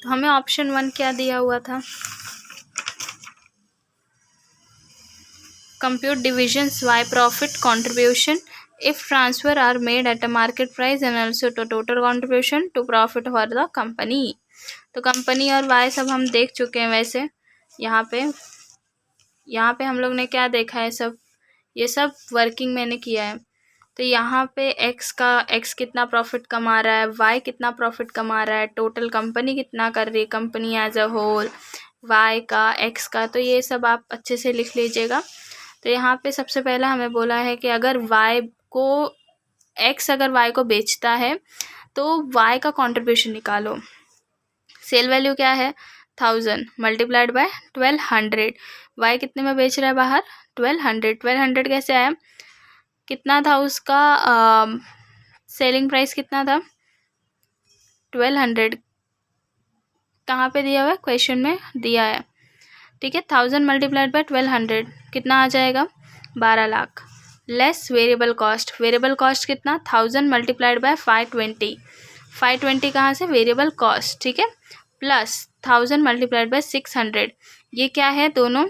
तो हमें ऑप्शन 1 क्या दिया हुआ था, compute divisions y profit contribution if transfer are made at a market price and also to total contribution to profit for the company। तो company और y सब हम देख चुके हैं। वैसे यहाँ पे हम लोग ने क्या देखा है, सब ये सब वर्किंग मैंने किया है। तो यहाँ पे x कितना प्रॉफिट कमा रहा है, y कितना प्रॉफिट कमा रहा है, टोटल कंपनी कितना कर रही है, company as a whole, y का, x का, तो ये सब आप अच्छे से लिख लीजिएगा। तो यहाँ पे सबसे पहला हमें बोला है कि अगर x अगर y को बेचता है तो y का कंट्रीब्यूशन निकालो। सेल वैल्यू क्या है 1000 मल्टीप्लाइड बाय 1200। y कितने में बेच रहा है बाहर 1200 कैसे आया, कितना था उसका सेलिंग प्राइस कितना था 1200, कहाँ पे दिया हुआ है, क्वेश्चन में दिया है। ठीक है, 1000 मल्टीप्लाइड बाय 1200 कितना आ जाएगा 12 lakh, less variable cost. Variable cost कितना 1000 मल्टीप्लाइड बाय 520 कहाँ से वेरिएबल कॉस्ट। ठीक है, प्लस 1000 मल्टीप्लाइड बाय 600, ये क्या है दोनों,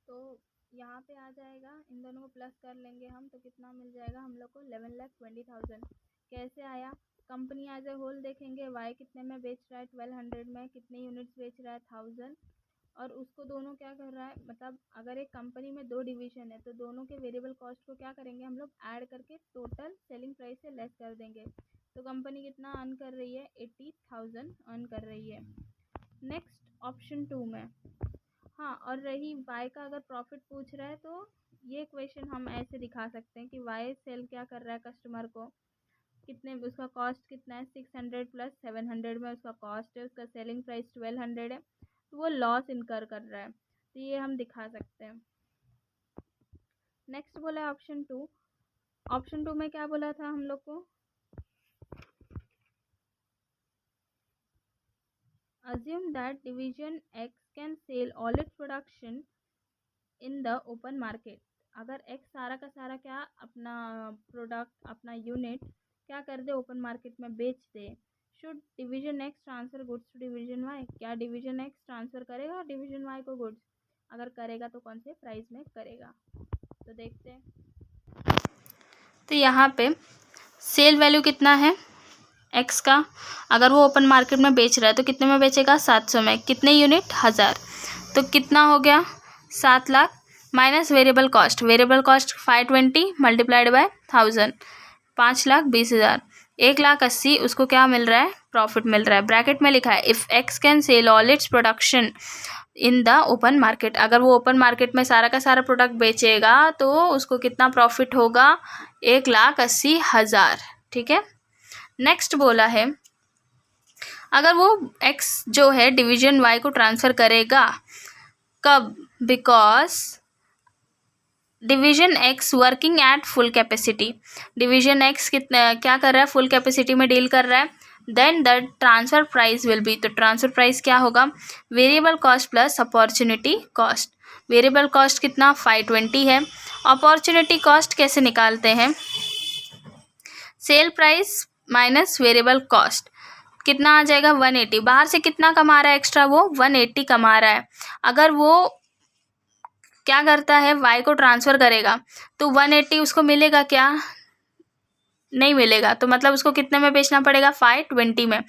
तो यहाँ पे आ जाएगा, इन दोनों को प्लस कर लेंगे हम तो कितना मिल जाएगा हम लोग को 11,20,000। कैसे आया, कंपनी एज ए होल देखेंगे, वाई कितने में बेच रहा है 1200 में, कितने यूनिट्स बेच रहा है 1000, और उसको दोनों क्या कर रहा है, मतलब अगर एक कंपनी में 2 डिवीजन है तो दोनों के वेरिएबल कॉस्ट को क्या करेंगे हम लोग ऐड करके टोटल सेलिंग प्राइस से लेस कर देंगे। तो कंपनी कितना अर्न कर रही है 80,000 अर्न कर रही है। नेक्स्ट ऑप्शन 2 में, हाँ, और रही वाई का अगर प्रॉफिट पूछ रहा है तो ये क्वेश्चन हम ऐसे दिखा सकते हैं कि वाई सेल क्या कर रहा है कस्टमर को, कितने उसका कॉस्ट कितना है 600 प्लस 700 में उसका कॉस्ट है, उसका सेलिंग प्राइस 1200 है, तो वो लॉस इनकर कर रहा है, तो ये हम दिखा सकते हैं। नेक्स्ट बोला है ऑप्शन 2। ऑप्शन 2 में क्या बोला था हम लोग को, assume that division X can sell all its production in the open market। अगर X सारा का सारा क्या अपना प्रोडक्ट अपना यूनिट क्या कर दे ओपन मार्केट में बेच दे, should division X transfer goods to division Y, क्या डिवीजन X ट्रांसफर करेगा डिवीजन Y को गुड्स, अगर करेगा तो कौन से प्राइस में करेगा, तो देखते हैं। तो यहाँ पे सेल वैल्यू कितना है एक्स का, अगर वो ओपन मार्केट में बेच रहा है तो कितने में बेचेगा 700 में, कितने यूनिट 1000, तो कितना हो गया 7 lakh minus variable cost 520 multiplied by 1000 5,20,000, 1,80,000 उसको क्या मिल रहा है प्रॉफिट मिल रहा है। ब्रैकेट में लिखा है if x can sell all its production in the open market, अगर वो ओपन मार्केट में सारा का सारा प्रोडक्ट बेचेगा तो उसको कितना प्रॉफिट होगा 1,80,000। ठीक है, नेक्स्ट बोला है अगर वो x जो है डिवीजन y को ट्रांसफ़र करेगा कब, because division x working at full capacity, division x कितना क्या कर रहा है फुल कैपेसिटी में डील कर रहा है, then the transfer price will be, तो ट्रांसफ़र प्राइस क्या होगा variable cost plus opportunity cost. Variable cost कितना 520 है, अपॉर्चुनिटी कॉस्ट कैसे निकालते हैं, sale price minus variable cost कितना आ जाएगा 180, बाहर से कितना कमा रहा है एक्स्ट्रा वो 180 कमा रहा है। अगर वो क्या करता है y को ट्रांसफ़र करेगा तो 180 उसको मिलेगा क्या, नहीं मिलेगा, तो मतलब उसको कितने में बेचना पड़ेगा 520 में।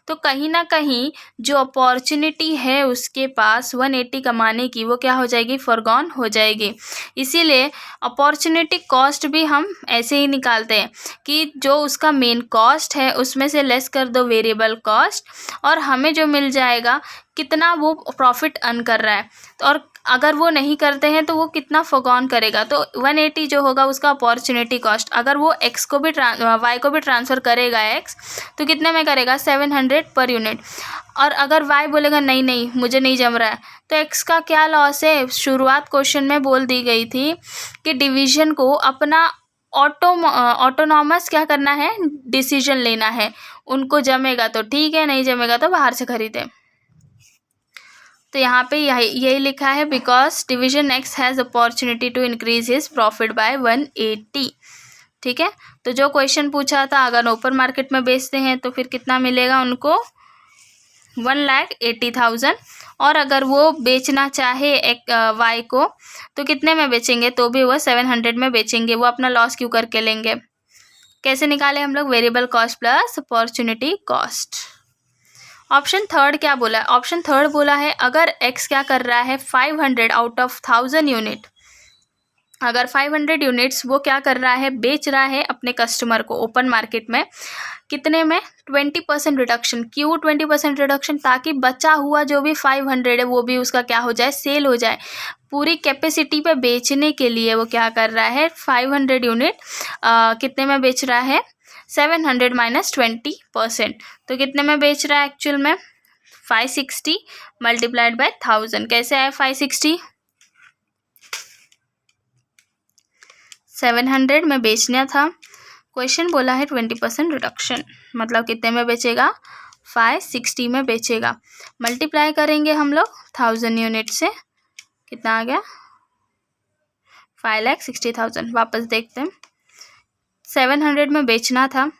तो कहीं ना कहीं जो अपॉर्चुनिटी है उसके पास 180 कमाने की वो क्या हो जाएगी फॉरगॉन हो जाएगी। इसीलिए अपॉर्चुनिटी कॉस्ट भी हम ऐसे ही निकालते हैं कि जो उसका मेन कॉस्ट है उसमें से लेस कर दो वेरिएबल कॉस्ट और हमें जो मिल जाएगा कितना वो प्रॉफिट अर्न कर रहा है, तो और अगर वो नहीं करते हैं तो वो कितना फॉरगॉन करेगा, तो 180 जो होगा उसका अपॉर्चुनिटी कॉस्ट। अगर वो x को भी y को भी ट्रांसफ़र करेगा x तो कितने में करेगा 700 पर यूनिट, और अगर y बोलेगा नहीं नहीं मुझे नहीं जम रहा है तो x का क्या लॉस है, शुरुआत क्वेश्चन में बोल दी गई थी कि डिवीजन को अपना ऑटोनॉमस क्या करना है डिसीजन लेना है, उनको जमेगा तो ठीक है नहीं जमेगा तो बाहर से खरीदें। तो यहाँ पे यही लिखा है because division X has opportunity to increase his profit by 180। ठीक है। तो जो क्वेश्चन पूछा था, अगर ओपन मार्केट में बेचते हैं तो फिर कितना मिलेगा उनको, 1,80,000। और अगर वो बेचना चाहे एक वाई को तो कितने में बेचेंगे, तो भी वो 700 में बेचेंगे। वो अपना लॉस क्यों करके लेंगे। कैसे निकाले हम लोग, variable cost plus opportunity cost. Option third क्या बोला है, ऑप्शन थर्ड बोला है अगर एक्स क्या कर रहा है 500 आउट ऑफ 1000 यूनिट, अगर 500 यूनिट्स वो क्या कर रहा है, बेच रहा है अपने कस्टमर को ओपन मार्केट में, कितने में, 20% रिडक्शन। क्यों 20% रिडक्शन, ताकि बचा हुआ जो भी 500 है वो भी उसका क्या हो जाए, सेल हो जाए। पूरी कैपेसिटी पे बेचने के लिए वो क्या कर रहा है, 500 यूनिट कितने में बेच रहा है, 700 माइनस 20%, तो कितने में बेच रहा है एक्चुअल में, 560 मल्टीप्लाइड बाय 1000। कैसे आया 560, 700 में बेचना था, क्वेश्चन बोला है 20% रिडक्शन, मतलब कितने में बेचेगा, 560 में बेचेगा। मल्टीप्लाई करेंगे हम लोग 1000 यूनिट से, कितना आ गया, 5,60,000। वापस देखते हैं, 700 में बेचना था,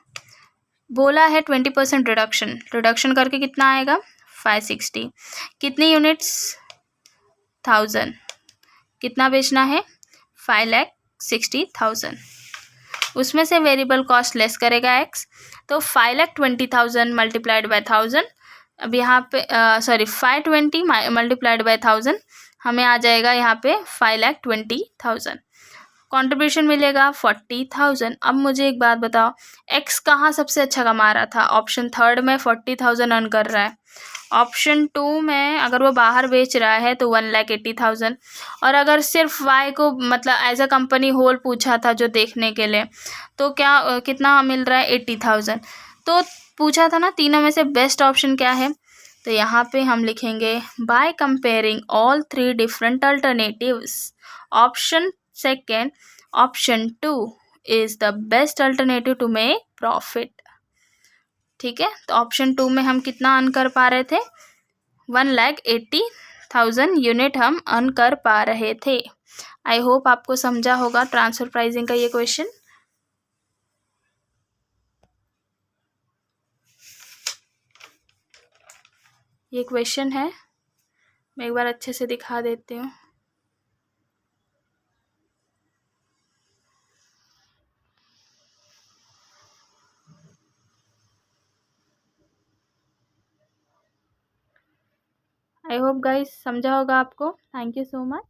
बोला है 20% रिडक्शन, रिडक्शन करके कितना आएगा, 560। कितनी यूनिट्स, 1000, कितना बेचना है, 5,60,000। उसमें से वेरिएबल कॉस्ट लेस करेगा एक्स, तो 5,20,000 मल्टीप्लाइड बाय 1000। अब यहाँ पे 520 मल्टीप्लाइड बाय 1000 हमें आ जाएगा यहाँ पे 5,20,000। कंट्रीब्यूशन मिलेगा 40,000। अब मुझे एक बात बताओ, एक्स कहाँ सबसे अच्छा कमा रहा था, ऑप्शन थर्ड में 40,000 अर्न कर रहा है, ऑप्शन 2 में अगर वो बाहर बेच रहा है तो 1,80,000, और अगर सिर्फ वाई को मतलब एज अ कंपनी होल पूछा था जो देखने के लिए, तो क्या कितना मिल रहा है, 80,000। तो पूछा था ना तीनों में से बेस्ट ऑप्शन क्या है, तो यहाँ पे हम लिखेंगे by comparing all 3 different alternatives, option second, option 2 is the best alternative to make profit. ठीक है, तो ऑप्शन 2 में हम कितना अर्न कर पा रहे थे, 1,80,000 यूनिट हम अर्न कर पा रहे थे। आई होप आपको समझा होगा ट्रांसफर प्राइसिंग का ये क्वेश्चन। ये क्वेश्चन है, मैं एक बार अच्छे से दिखा देती हूँ। आई होप गाइस समझा होगा आपको। Thank you so much.